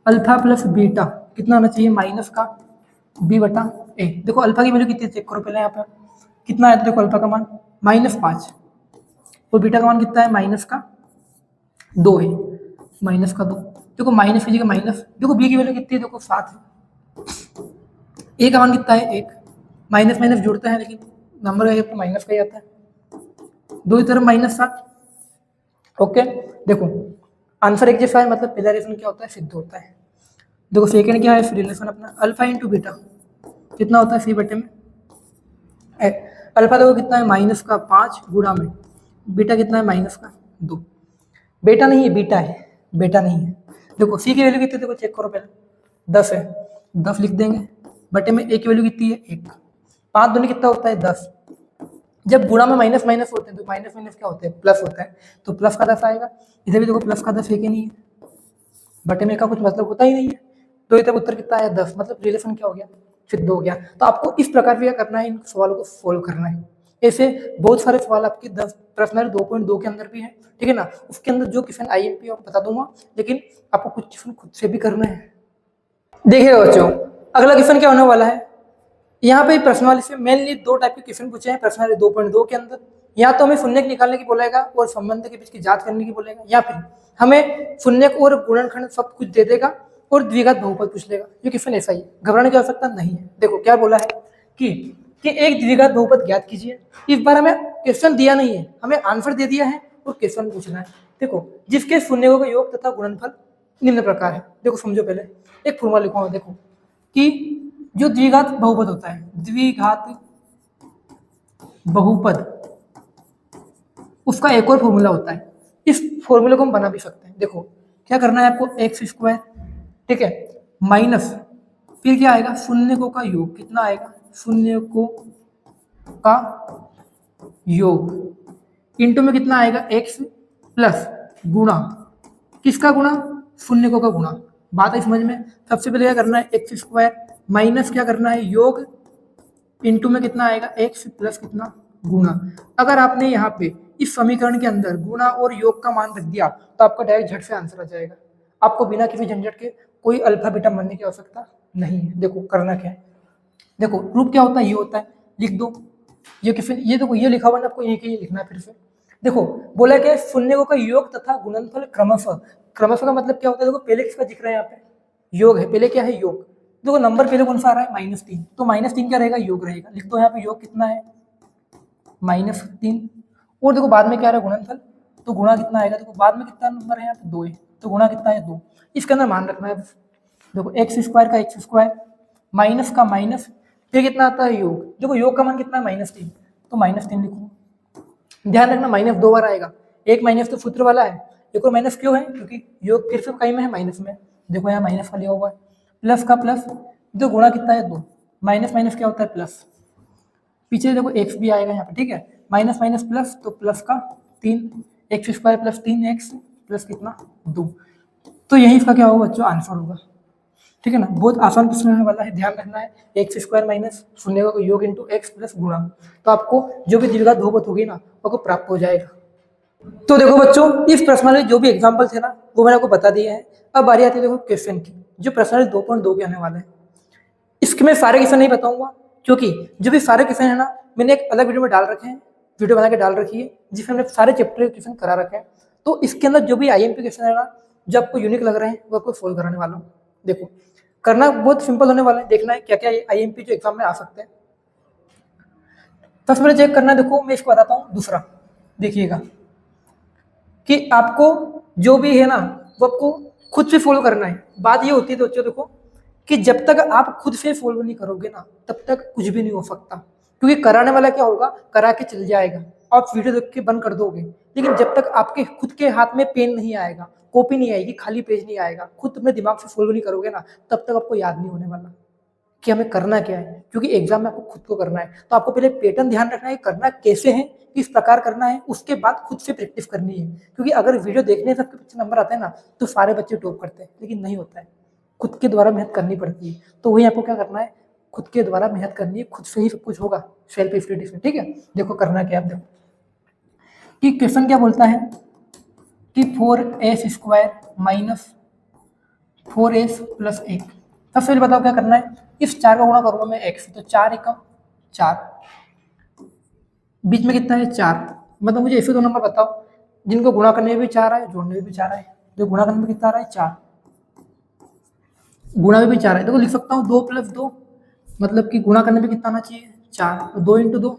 अल्फा प्लस बीटा कितना होना चाहिए, माइनस का बी बटा ए। देखो अल्फा की वैल्यू कितनी चेक करो पहले, यहाँ पे कितना है, तो देखो अल्फा का मान -5 और बीटा का मान कितना है, माइनस का 2 है, माइनस का 2। देखो माइनस की जगह माइनस, देखो बी की वैल्यू कितनी है, देखो 7 है। ए का मान कितना है 1, माइनस माइनस जुड़ता है लेकिन नंबर है तो माइनस का ही आता है, दो ही तरफ -7। ओके देखो आंसर एक जैसा है, मतलब पहला रिलेशन क्या होता है, सिद्ध होता है। देखो सेकंड क्या है रिलेशन अपना, अल्फा इंटू बीटा कितना होता है सी बटे में अल्फा देखो कितना है, माइनस का 5 गुणा में बीटा कितना है, माइनस का 2। बेटा नहीं है, बीटा है, बेटा नहीं है। देखो सी की वैल्यू कितनी है, देखो चेक करो पहले, 10 है, 10 लिख देंगे। बटे में ए की वैल्यू कितनी है 1, 5 दूनी कितना होता है 10। जब गुणा में माइनस माइनस होते हैं तो माइनस माइनस क्या होते हैं, प्लस होता है, तो प्लस का 10 आएगा। इधर भी देखो प्लस का 10 है कि नहीं है, बटे में का कुछ मतलब होता ही नहीं है, तो इधर उत्तर कितना आया 10, मतलब रिलेशन क्या हो गया, सिद्ध हो गया। तो आपको इस प्रकार से क्या करना है, इन सवालों को सोल्व करना है। ऐसे बहुत सारे सवाल आपके 10 प्रश्न 2.2 के अंदर भी है, ठीक है ना। उसके अंदर जो क्वेश्चन आईएमपी आपको बता दूंगा, लेकिन आपको कुछ क्वेश्चन खुद से भी करना है। देखिए बच्चों अगला क्वेश्चन क्या होने वाला है, यहाँ पे प्रश्नावली से मेनली 2 टाइप के क्वेश्चन पूछे हैं प्रश्नावली 2.2 के अंदर। या तो हमें शून्यक निकालने की बोलेगा और संबंध के बीच की जांच करने की बोलेगा, या फिर हमें शून्यक और गुणनखंड सब कुछ दे देगा और द्विघात बहुपद पूछ लेगा। ये क्वेश्चन ऐसा ही है, घबराने की आवश्यकता नहीं है। देखो क्या बोला है कि एक द्विघात बहुपद ज्ञात कीजिए। इस बार हमें क्वेश्चन दिया नहीं है, हमें आंसर दे दिया है और क्वेश्चन पूछना है। देखो जिसके शून्यकों का योग तथा गुणनफल निम्न प्रकार है। देखो समझो पहले एक फॉर्मूला लिखो, देखो कि जो द्विघात बहुपद होता है, द्विघात बहुपद, उसका एक और फॉर्मूला होता है। इस फॉर्मूले को हम बना भी सकते हैं। देखो क्या करना है आपको, एक्स स्क्वायर, ठीक है, माइनस फिर क्या आएगा, शून्यकों का योग। कितना आएगा, शून्यकों का योग इंटू में कितना आएगा एक्स प्लस गुणा, किसका गुणा, शून्यकों का गुणा। बात है समझ में। सबसे पहले क्या करना है, एक्स स्क्वायर माइनस क्या करना है योग, इंटू में कितना आएगा एक्स प्लस कितना गुणा। अगर आपने यहाँ पे इस समीकरण के अंदर गुणा और योग का मान रख दिया तो आपका डायरेक्ट झट से आंसर आ जाएगा। आपको बिना किसी झंझट के कोई अल्फा बीटा मानने की आवश्यकता नहीं है। देखो करना क्या है, देखो रूप क्या होता है, ये होता है, लिख दो। ये किसी ये देखो ये लिखा हुआ है, आपको ये लिखना है फिर से। देखो बोला क्या है, शून्यकों का योग तथा गुणनफल क्रमशः। क्रमशः का मतलब क्या होता है, देखो पहले किसका जिक्र है यहाँ पे, योग है, पहले क्या है योग। देखो नंबर पहले कौन सा आ रहा है, -3, तो -3 क्या रहेगा, योग रहेगा। लिख दो यहाँ पे योग कितना है, -3। और देखो बाद में क्या रहा है, गुणनफल, तो गुणा कितना आएगा, देखो बाद में कितना नंबर है यहाँ पे 2 है, तो गुणा कितना है 2। इसके अंदर मान रखना है। देखो एक्स स्क्वायर का एक्स स्क्वायर, माइनस का माइनस, फिर कितना आता है योग। देखो योग का मान कितना है, -3, तो -3 लिखूँ। ध्यान रखना माइनस 2 बार आएगा, एक माइनस तो सूत्र वाला है, एक और माइनस क्यों है, क्योंकि योग फिर से कहीं में है माइनस में, देखो यहाँ माइनस का लिया हुआ है, प्लस का प्लस, जो गुणा कितना है 2, माइनस माइनस क्या होता है प्लस, पीछे देखो एक्स भी आएगा यहाँ पे, ठीक है, माइनस माइनस प्लस, तो प्लस का 3, x square plus 3x plus कितना 2, तो यही इसका क्या होगा बच्चों आंसर होगा, ठीक है ना। बहुत आसान प्रश्न होने वाला है, ध्यान रखना है, एक्स स्क्वायर माइनस शून्य का योग इंटू एक्स प्लस गुणा, तो आपको जो भी द्विघात बहुपद होगी ना आपको प्राप्त हो जाएगा। तो देखो बच्चों, इस प्रश्न में जो भी एग्जाम्पल थे ना वो मैंने आपको बता दिए हैं। अब बारी आती है देखो क्वेश्चन की, जो प्रश्न 2.2 के आने वाले हैं। इसके मैं सारे क्वेश्चन नहीं बताऊंगा, क्योंकि जो भी सारे क्वेश्चन है ना मैंने एक अलग वीडियो में डाल रखे हैं, वीडियो बना के डाल रखी है जिसमें हमने सारे चैप्टर के क्वेश्चन करा रखे हैं। तो इसके अंदर जो भी आईएमपी क्वेश्चन है ना जो आपको यूनिक लग रहे हैं वो आपको सोल्व कराने वाला हूँ। देखो करना बहुत सिंपल होने वाला है, देखना है क्या क्या आईएमपी जो एग्जाम में आ सकते हैं। फर्स्ट मैंने चेक करना है, देखो मैं इसको बताता हूँ। दूसरा देखिएगा कि आपको जो भी है ना वो आपको खुद से फॉलो करना है। बात ये होती है बच्चों देखो कि जब तक आप खुद से फॉलो नहीं करोगे ना तब तक कुछ भी नहीं हो सकता, क्योंकि कराने वाला क्या होगा करा के चल जाएगा, आप वीडियो देख के बंद कर दोगे, लेकिन जब तक आपके खुद के हाथ में पेन नहीं आएगा, कॉपी नहीं आएगी, खाली पेज नहीं आएगा, खुद अपने दिमाग से फॉलो नहीं करोगे ना तब तक आपको याद नहीं होने वाला कि हमें करना क्या है, क्योंकि एग्जाम में आपको खुद को करना है। तो आपको पहले पैटर्न ध्यान रखना है, करना कैसे है, किस प्रकार करना है, उसके बाद खुद से प्रैक्टिस करनी है। क्योंकि अगर वीडियो देखने से सबके पीछे नंबर आते हैं ना तो सारे बच्चे टॉप करते हैं, लेकिन नहीं होता है, खुद के द्वारा मेहनत करनी पड़ती है। तो वही आपको क्या करना है, खुद के द्वारा मेहनत करनी है, खुद से ही सब कुछ होगा, सेल्फ स्टडी से, ठीक है। देखो करना क्या आप देखो कि क्वेश्चन क्या बोलता है कि 4s² माइनस 4s प्लस 1। सबसे पहले बताओ क्या करना है, इस 4 का गुणा करूंगा मैं x, तो 4 एकम 4, बीच में कितना है 4, मतलब मुझे ऐसे दो नंबर बताओ जिनको गुणा करने में भी 4 आए, जोड़ने में भी 4 आए। जो गुणा करने में कितना आ रहा है 4, गुणा में भी 4 है, देखो लिख सकता हूँ 2 + 2, मतलब कि गुणा करने में कितना आना चाहिए 4, तो 2 × 2,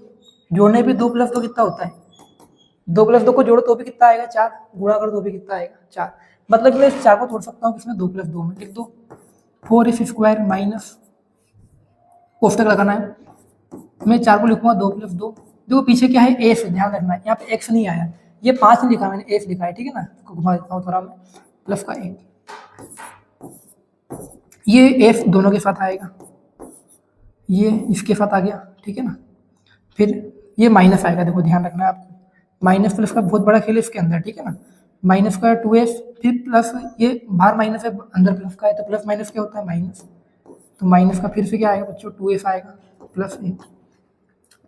जोड़ने भी 2 + 2 कितना होता है 2 + 2 को जोड़ो तो भी कितना आएगा 4, गुणा करो तो भी कितना आएगा 4, मतलब मैं इस 4 को तोड़ सकता हूँ किसमें 2 + 2 में, लिख दो 4s² माइनस, कोष्टक लगाना है, मैं 4 को लिखूंगा 2 + 2, देखो पीछे क्या है एस, ध्यान रखना है यहाँ पे एक्स नहीं आया, ये 5 नहीं लिखा मैंने, एस लिखा है, ठीक है ना। इसको घुमा देता हूँ थोड़ा मैं, प्लस का 1, ये एफ दोनों के साथ आएगा, ये इसके साथ आ गया, ठीक है ना। फिर ये माइनस आएगा, देखो ध्यान रखना है आपको, माइनस प्लस का बहुत बड़ा खेल है इसके अंदर, ठीक है ना। माइनस का 2s, फिर प्लस, ये बाहर माइनस है अंदर प्लस का है, तो प्लस माइनस क्या होता है माइनस, तो माइनस का फिर से क्या आएगा बच्चों 2s आएगा प्लस 1,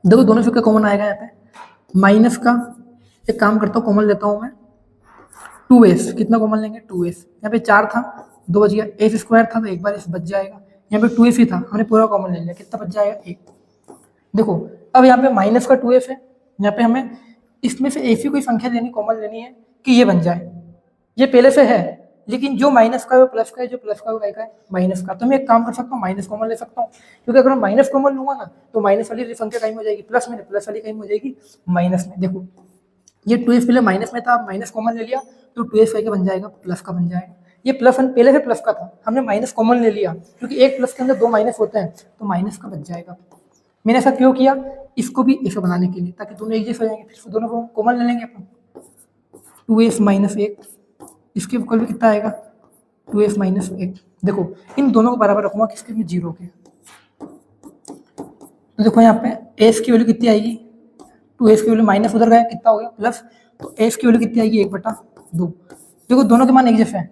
देखो दोनों से क्या कॉमन आएगा यहाँ पे माइनस का, एक काम करता हूँ कॉमन लेता हूँ मैं 2s, कितना कॉमन लेंगे 2s, यहाँ पे 4 था 2 बच गया, s² था तो एक बार s बच जाएगा, यहाँ पे 2s ही था हमने पूरा कॉमन ले लिया, कितना बच जाएगा 1। देखो अब यहाँ पे माइनस का 2s है, यहाँ पे हमें इसमें से ऐसी कोई संख्या लेनी कॉमन लेनी है कि ये बन जाए, ये पहले से है, लेकिन जो माइनस का है वो प्लस का है, जो प्लस का है वो क्या है माइनस का, तो मैं एक काम कर सकता हूँ माइनस कॉमन ले सकता हूँ, क्योंकि अगर मैं माइनस कॉमन लूंगा ना तो माइनस वाली संख्या कहीं हो जाएगी प्लस में, प्लस वाली कहीं हो जाएगी माइनस में। देखो ये 2s पहले माइनस में था, माइनस कॉमन ले लिया तो 2s क्या बन जाएगा प्लस का बन जाएगा, ये प्लस पहले से प्लस का था, हमने माइनस कॉमन ले लिया, क्योंकि एक प्लस के अंदर 2 माइनस होते हैं तो माइनस का बच जाएगा। मैंने ऐसा क्यों किया, इसको भी ऐसा बनाने के लिए, ताकि दोनों एक जैसे हो जाएंगे, फिर दोनों को कॉमन ले लेंगे अपन, 2s माइनस 1, इसके इक्वल भी कितना आएगा 2s माइनस 1। देखो इन दोनों को बराबर रखूंगा किसके में 0 के, तो देखो यहाँ पे s की वैल्यू कितनी आएगी 2s की वैल्यू माइनस उधर गया कितना हो गया प्लस, तो s की वैल्यू कितनी आएगी 1/2, देखो दोनों के मान एक जैसे हैं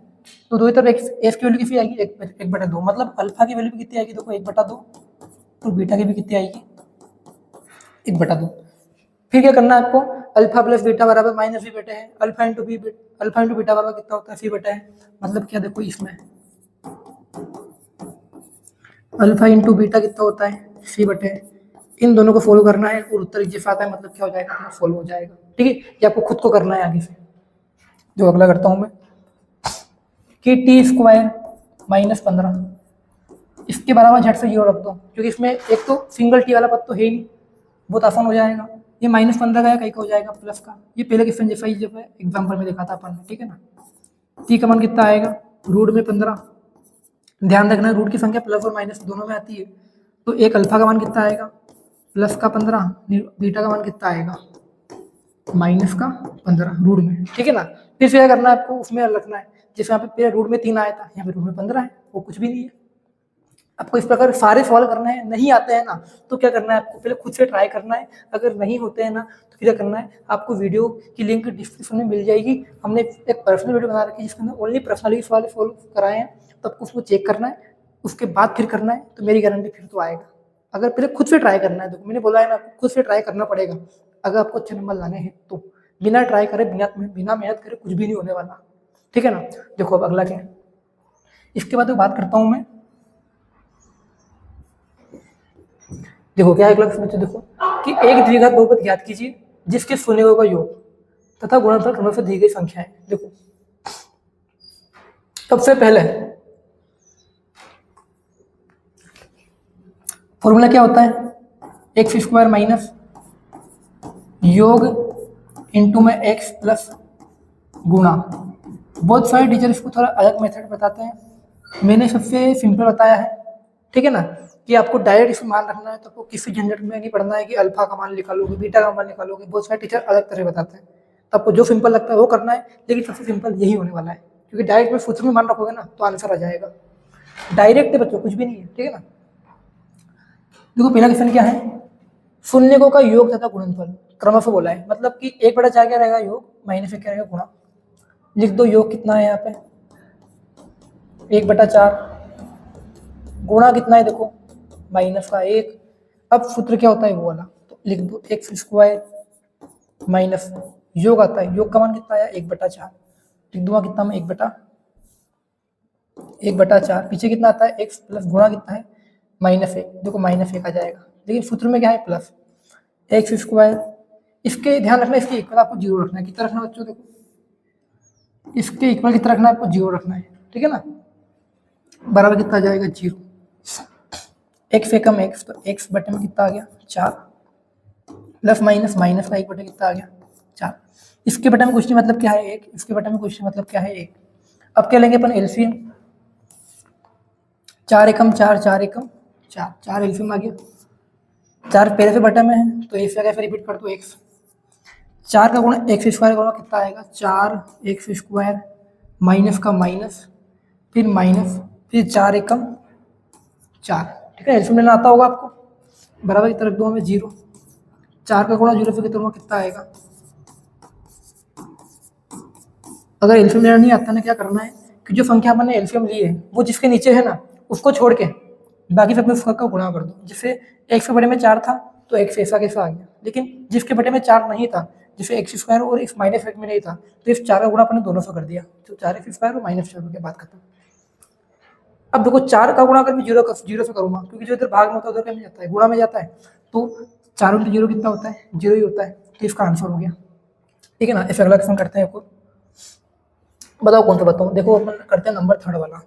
तो दो तरफ s की वैल्यू कितनी आएगी 1/2, मतलब अल्फा की वैल्यू भी कितनी आएगी देखो 1/2, तो बीटा की भी कितनी आएगी 1/2। फिर क्या करना है आपको, अल्फा प्लस बीटा बराबर माइनस वी बटे है, अल्फा इंटू बीटा बराबर कितना होता है सी बटे है, मतलब क्या देखो इसमें अल्फा इंटू बीटा कितना होता है सी बटे है, इन दोनों को फॉलो करना है और उत्तर जैसा आता है मतलब क्या हो जाएगा अपना फॉलो हो जाएगा, ठीक है। ये आपको खुद को करना है आगे से। जो अगला करता हूं मैं कि t² माइनस 15, इसके बराबर झट से 0 रख दो, क्योंकि इसमें एक तो सिंगल टी वाला पद तो है ही नहीं, बहुत आसान हो जाएगा। ये माइनस 15 का कहीं का हो जाएगा प्लस का, ये पहले क्वेश्चन जैसा ही जब एग्जाम्पल में देखा था अपन ने, ठीक है ना। टी का मान कितना आएगा रूट में 15, ध्यान रखना रूट की संख्या प्लस और माइनस दोनों में आती है, तो एक अल्फा का मान कितना आएगा प्लस का 15, बीटा का मान कितना आएगा माइनस का 15 रूट में, ठीक है ना। फिर क्या करना है आपको, उसमें रखना है, जैसे यहाँ पे रूट में 3 आया था, यहाँ पे रूट में 15 है, वो कुछ भी नहीं है। आपको इस प्रकार सारे सवाल करना है। नहीं आते हैं ना तो क्या करना है आपको, पहले खुद से ट्राई करना है। अगर नहीं होते हैं ना तो फिर क्या करना है, आपको वीडियो की लिंक डिस्क्रिप्शन में मिल जाएगी। हमने एक पर्सनल वीडियो बना रखी है जिसके अंदर ओनली पर्सनली सवाल सॉल्व कराए हैं, तो आपको उसको चेक करना है, उसके बाद फिर करना है, तो मेरी गारंटी फिर तो आएगा। अगर पहले खुद से ट्राई करना है, तो मैंने बोला है ना, आपको खुद से ट्राई करना पड़ेगा अगर आपको अच्छे नंबर लाने हैं तो। बिना ट्राई करे, बिना मेहनत करे कुछ भी नहीं होने वाला, ठीक है ना। देखो अब अगला क्या है, इसके बाद बात करता हूँ मैं। देखो क्या है अगला प्रश्न, तो देखो कि एक द्विघात बहुपद ज्ञात कीजिए जिसके शून्यों का योग तथा गुणनफल क्रमशः दी गई संख्या है। देखो सबसे पहले फॉर्मूला क्या होता है, एक्स स्क्वायर माइनस योग इंटू में एक्स प्लस गुणा। बहुत सारे टीचर इसको थोड़ा अलग मेथड बताते हैं, मैंने सबसे सिंपल बताया है, ठीक है ना, कि आपको डायरेक्ट इसमें मान रखना है, तो आपको किसी झंझट में नहीं पड़ना है कि अल्फा का मान निकालोगे, बीटा का मान निकालोगे। बहुत सारे टीचर अलग तरह बताते हैं, तो आपको जो सिंपल लगता है वो करना है, लेकिन सबसे सिंपल यही होने वाला है, क्योंकि डायरेक्ट में सूत्र में मान रखोगे ना तो आंसर आ जाएगा। डायरेक्ट है बच्चों, कुछ भी नहीं है, ठीक है ना। देखो पहला क्वेश्चन क्या है, शून्यकों का योग तथा गुणनफल क्रमशः बोला है, मतलब कि 1/4 क्या रहेगा योग, माइनस 1 क्या रहेगा गुणा। लिख दो योग कितना है यहाँ पे 1/4, गुणा कितना है देखो माइनस का 1। अब सूत्र क्या होता है वो वाला, तो लिख दो एक्स स्क्वायर माइनस योग आता है, योग का मान कितना आया 1/4, लिख दूंगा कितना में 1/4, पीछे कितना आता है एक्स प्लस गुणा कितना है -1, देखो -1 आ जाएगा, लेकिन सूत्र में क्या है प्लस एक्स स्क्वायर। इसके ध्यान रखना, इसके इक्वल आपको 0 रखना है, कितना रखना बच्चों, देखो इसके इक्वल कितना रखना है आपको 0 रखना है, ठीक है ना। बराबर कितना आ जाएगा 0, एक्स से कम एक्स, तो एक्स बटे में कितना आ गया 4, प्लस माइनस माइनस का 1 बटे कितना आ गया 4। इसके बटे में कुछ नहीं, मतलब क्या है 1, इसके बटे में कुछ नहीं, मतलब क्या है 1। अब क्या लेंगे अपन एलसीएम, 4 एकम 4, 4 एकम 4, 4 एलसीएम आ गया, 4 पहले से बटे में है तो एक से कैसे रिपीट कर दो एक्स, 4 का गुणा एक्स स्क्वायर का गुणा कितना आएगा 4 एक्स स्क्वायर माइनस का माइनस, फिर माइनस, फिर 4 एकम 4, ठीक है। एलसीएम लेना आता होगा आपको, बराबर की तरफ दो हमें 0, 4 का गुणा 0 से कितना आएगा। अगर एलसीएम लेना नहीं आता ना, क्या करना है कि जो संख्या अपन ने एलसीएम ली है वो जिसके नीचे है ना उसको छोड़ के बाकी सब में उसका का गुणा कर दो। जैसे एक्स के बटे में 4 था तो एक्स ऐसा कैसा आ गया, लेकिन जिसके बटे में 4 नहीं था, जैसे एक्स स्क्वायर और एक्स -1 में नहीं था, तो इस 4 का गुणा अपन ने दोनों से कर दिया, तो 4 एक्स स्क्वायर और -4 हो गया, बात खत्म। अब देखो 4 का गुणा अगर मैं 0 से करूंगा, क्योंकि जो इधर भाग में होता है उधर क्या में जाता है, गुणा में जाता है, तो 4 × 0 कितना होता है 0 ही होता है, तो इसका आंसर हो गया, ठीक है ना। ऐसे अगला क्वेश्चन करते हैं, बताओ कौन सा बताऊँ। देखो अपन करते हैं नंबर 3 वाला,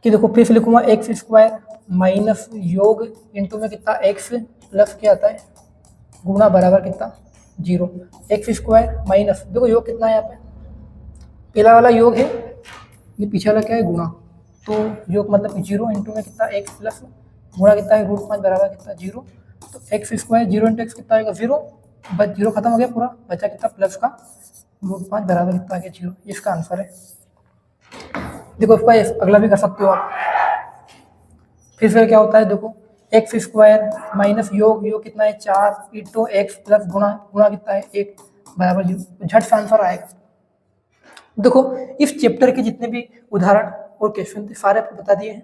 कि देखो फिर से लिखूंगा एक्स स्क्वायर माइनस योग इंटू में कितना एक्स प्लस क्या आता है गुणा बराबर कितना 0, एक्स स्क्वायर माइनस, देखो योग कितना है यहाँ पे, पहला वाला योग है, ये पीछे वाला क्या है गुणा, तो योग मतलब 0 इंटू में कितना एक्स प्लस गुणा कितना है √5 बराबर कितना 0, तो एक्स स्क्वायर 0 इंटू एक्स कितना आएगा 0, बस 0 खत्म हो गया पूरा, बचा कितना प्लस का √5 बराबर कितना आ गया 0, इसका आंसर है। देखो इसका अगला भी कर सकते हो आप, फिर क्या होता है देखो एक्स स्क्वायर माइनस योग कितना है 4 इंटू एक्स प्लस गुणा कितना है 1 बराबर 0, झट से आंसर आएगा। देखो इस चैप्टर के जितने भी उदाहरण और क्वेश्चन थे सारे आपको बता दिए हैं,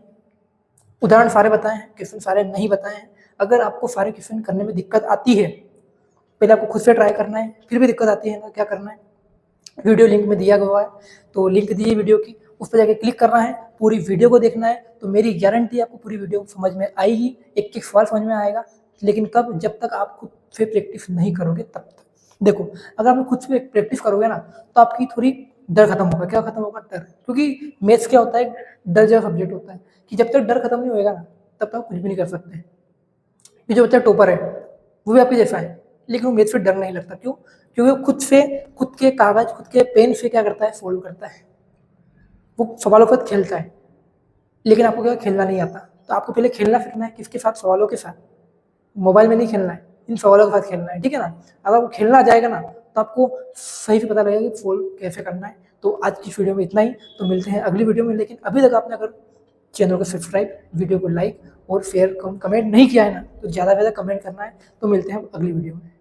उदाहरण सारे बताए हैं, क्वेश्चन सारे नहीं बताए हैं। अगर आपको सारे क्वेश्चन करने में दिक्कत आती है, पहले आपको खुद से ट्राई करना है, फिर भी दिक्कत आती है ना, क्या करना है, वीडियो लिंक में दिया गया है, तो लिंक दी है वीडियो की, उस पर जाके क्लिक करना है, पूरी वीडियो को देखना है, तो मेरी गारंटी आपको पूरी वीडियो समझ में आएगी, एक एक सवाल समझ में आएगा, लेकिन कब, जब तक आप खुद से प्रैक्टिस नहीं करोगे तब तक। देखो अगर आप खुद से प्रैक्टिस करोगे ना तो आपकी थोड़ी डर खत्म होगा, क्या खत्म होगा डर, क्योंकि मैथ्स क्या होता है डर जैसा सब्जेक्ट होता है, कि जब तक डर खत्म नहीं होएगा ना तब तक कुछ भी नहीं कर सकते। ये जो बच्चा टॉपर है वो भी आपके जैसा है, लेकिन वो मैथ्स से डर नहीं लगता, क्यों, क्योंकि खुद के कागज खुद के पेन से क्या करता है सोल्व करता है, वो सवालों के साथ खेलता है। लेकिन आपको क्या खेलना नहीं आता, तो आपको पहले खेलना सीखना है, किसके साथ, सवालों के साथ, मोबाइल में नहीं खेलना है, इन सवालों के साथ खेलना है, ठीक है ना। अगर वो खेलना आ जाएगा ना तो आपको सही से पता लगेगा कि फॉल कैसे करना है। तो आज की वीडियो में इतना ही, तो मिलते हैं अगली वीडियो में। लेकिन अभी तक आपने अगर चैनल को सब्सक्राइब, वीडियो को लाइक और शेयर कमेंट नहीं किया है ना, तो ज़्यादा से ज़्यादा कमेंट करना है। तो मिलते हैं अगली वीडियो में।